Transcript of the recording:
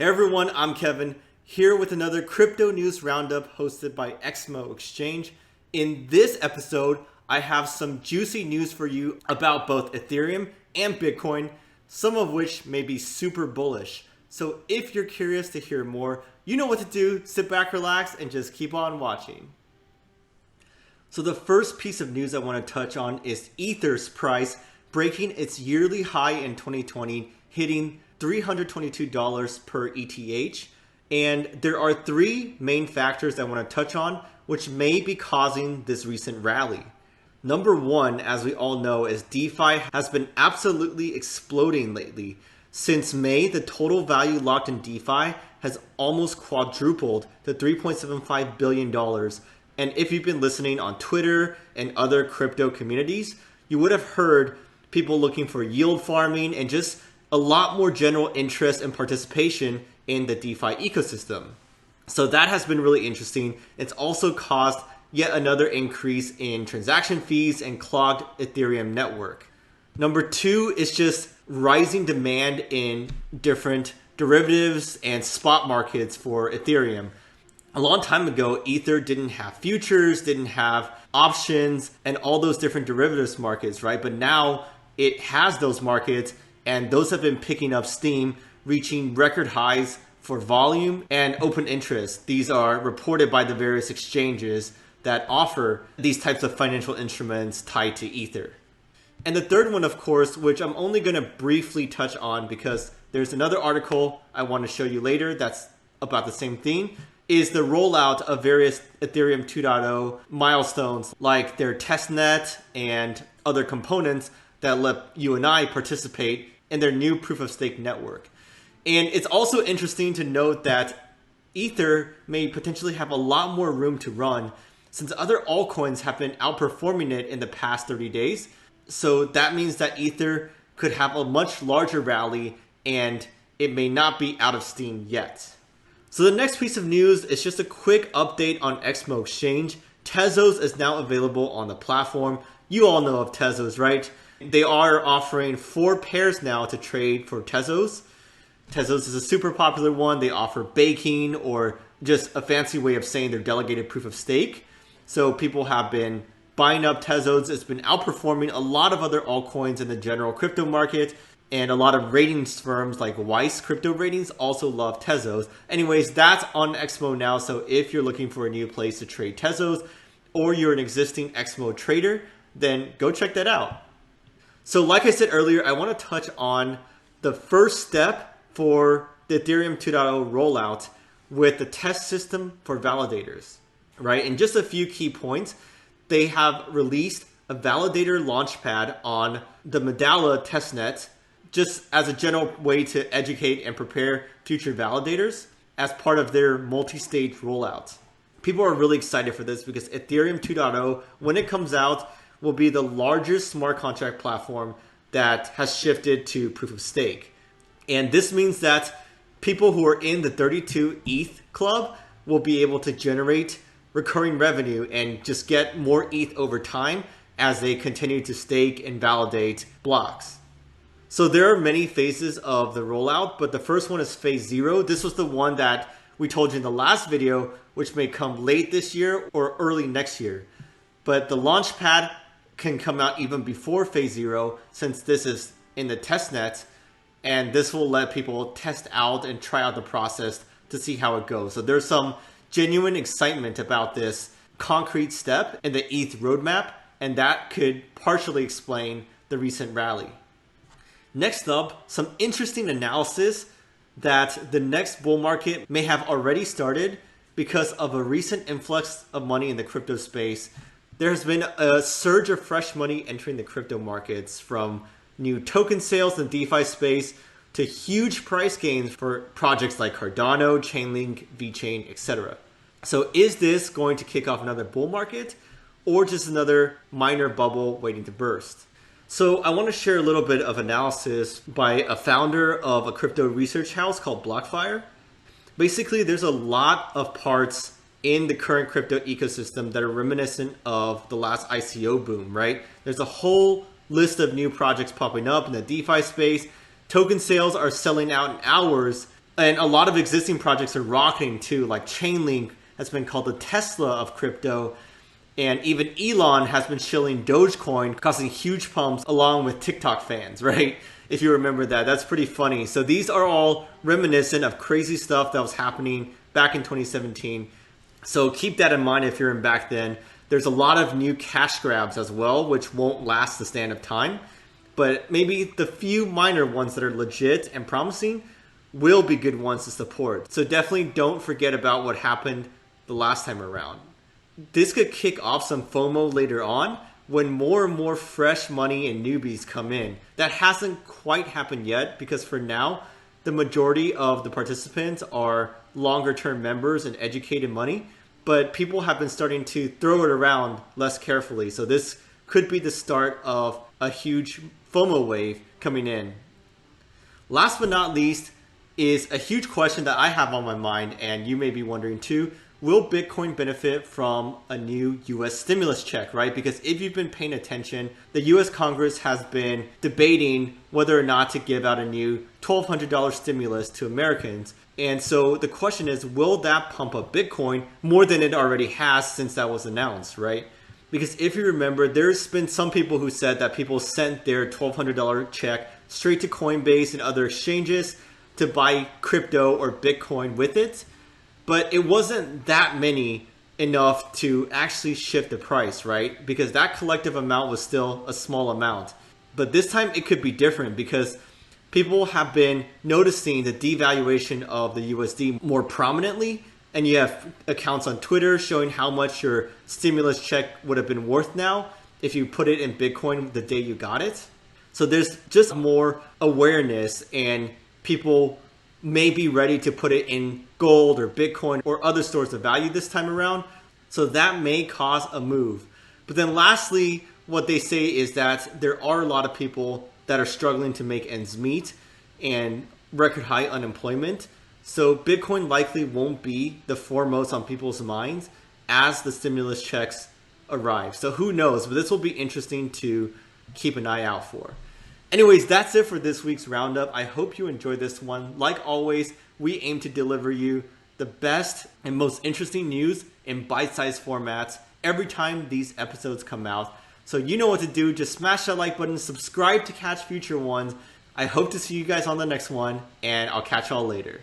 Hey everyone, I'm Kevin, here with another crypto news roundup hosted by EXMO Exchange. In this episode, I have some juicy news for you about both Ethereum and Bitcoin, some of which may be super bullish. So if you're curious to hear more, you know what to do. Sit back, relax, and just keep on watching. So the first piece of news I want to touch on is Ether's price breaking its yearly high in 2020, hitting $322 per ETH. And there are three main factors I want to touch on, which may be causing this recent rally. Number one, as we all know, is DeFi has been absolutely exploding lately. Since May, the total value locked in DeFi has almost quadrupled to $3.75 billion. And if you've been listening on Twitter and other crypto communities, you would have heard people looking for yield farming and just a lot more general interest and participation in the DeFi ecosystem. So that has been really interesting. It's also caused yet another increase in transaction fees and clogged Ethereum network. Number two is just rising demand in different derivatives and spot markets for Ethereum. A long time ago, Ether didn't have futures, didn't have options, and all those different derivatives markets, right? But now it has those markets, and those have been picking up steam, reaching record highs for volume and open interest. These are reported by the various exchanges that offer these types of financial instruments tied to Ether. And the third one, of course, which I'm only going to briefly touch on because there's another article I want to show you later that's about the same theme, is the rollout of various Ethereum 2.0 milestones like their testnet and other components that let you and I participate in their new proof-of-stake network. And it's also interesting to note that Ether may potentially have a lot more room to run since other altcoins have been outperforming it in the past 30 days. So that means that Ether could have a much larger rally and it may not be out of steam yet. So the next piece of news is just a quick update on EXMO Exchange. Tezos is now available on the platform. You all know of Tezos, right? They are offering 4 pairs now to trade for Tezos. Tezos is a super popular one. They offer baking, or just a fancy way of saying their delegated proof of stake. So people have been buying up Tezos. It's been outperforming a lot of other altcoins in the general crypto market. And a lot of ratings firms like Weiss Crypto Ratings also love Tezos. Anyways, that's on EXMO now. So if you're looking for a new place to trade Tezos, or you're an existing EXMO trader, then go check that out. So like I said earlier, I want to touch on the first step for the Ethereum 2.0 rollout with the test system for validators, right? And just a few key points. They have released a validator launchpad on the Medalla testnet, just as a general way to educate and prepare future validators as part of their multi-stage rollout. People are really excited for this because Ethereum 2.0, when it comes out, will be the largest smart contract platform that has shifted to proof of stake. And this means that people who are in the 32 ETH club will be able to generate recurring revenue and just get more ETH over time as they continue to stake and validate blocks. So there are many phases of the rollout, but the first one is phase 0. This was the one that we told you in the last video, which may come late this year or early next year. But the launchpad can come out even before phase 0 since this is in the testnet, and this will let people test out and try out the process to see how it goes. So there's some genuine excitement about this concrete step in the ETH roadmap, and that could partially explain the recent rally. Next up, some interesting analysis that the next bull market may have already started because of a recent influx of money in the crypto space. There has been a surge of fresh money entering the crypto markets, from new token sales in the DeFi space to huge price gains for projects like Cardano, Chainlink, VeChain, etc. So is this going to kick off another bull market or just another minor bubble waiting to burst? So I want to share a little bit of analysis by a founder of a crypto research house called BlockFire. Basically, there's a lot of parts in the current crypto ecosystem that are reminiscent of the last ICO boom, right? There's a whole list of new projects popping up in the DeFi space. Token sales are selling out in hours And a lot of existing projects are rocketing too, like Chainlink has been called the Tesla of crypto. And even Elon has been shilling Dogecoin, causing huge pumps along with TikTok fans, right? If you remember that, that's pretty funny. So these are all reminiscent of crazy stuff that was happening back in 2017. So keep that in mind if you're in back then. There's a lot of new cash grabs as well, which won't last the stand of time. But maybe the few minor ones that are legit and promising will be good ones to support. So definitely don't forget about what happened the last time around. This could kick off some FOMO later on when more and more fresh money and newbies come in. That hasn't quite happened yet because for now, the majority of the participants are longer term members and educated money, but people have been starting to throw it around less carefully. So this could be the start of a huge FOMO wave coming in. Last but not least is a huge question that I have on my mind, and you may be wondering too. Will Bitcoin benefit from a new US stimulus check, right? Because if you've been paying attention, the US Congress has been debating whether or not to give out a new $1,200 stimulus to Americans. And so the question is, will that pump up Bitcoin more than it already has since that was announced, right? Because if you remember, there's been some people who said that people sent their $1,200 check straight to Coinbase and other exchanges to buy crypto or Bitcoin with it. But it wasn't that many enough to actually shift the price, right? Because that collective amount was still a small amount. But this time it could be different because people have been noticing the devaluation of the USD more prominently. And you have accounts on Twitter showing how much your stimulus check would have been worth now if you put it in Bitcoin the day you got it. So there's just more awareness, and people may be ready to put it in gold or Bitcoin or other stores of value this time around. So that may cause a move. But then lastly, what they say is that there are a lot of people that are struggling to make ends meet and record high unemployment. So Bitcoin likely won't be the foremost on people's minds as the stimulus checks arrive. So who knows, but this will be interesting to keep an eye out for. Anyways, that's it for this week's roundup. I hope you enjoyed this one. Like always, we aim to deliver you the best and most interesting news in bite-sized formats every time these episodes come out. So you know what to do. Just smash that like button, subscribe to catch future ones. I hope to see you guys on the next one, and I'll catch y'all later.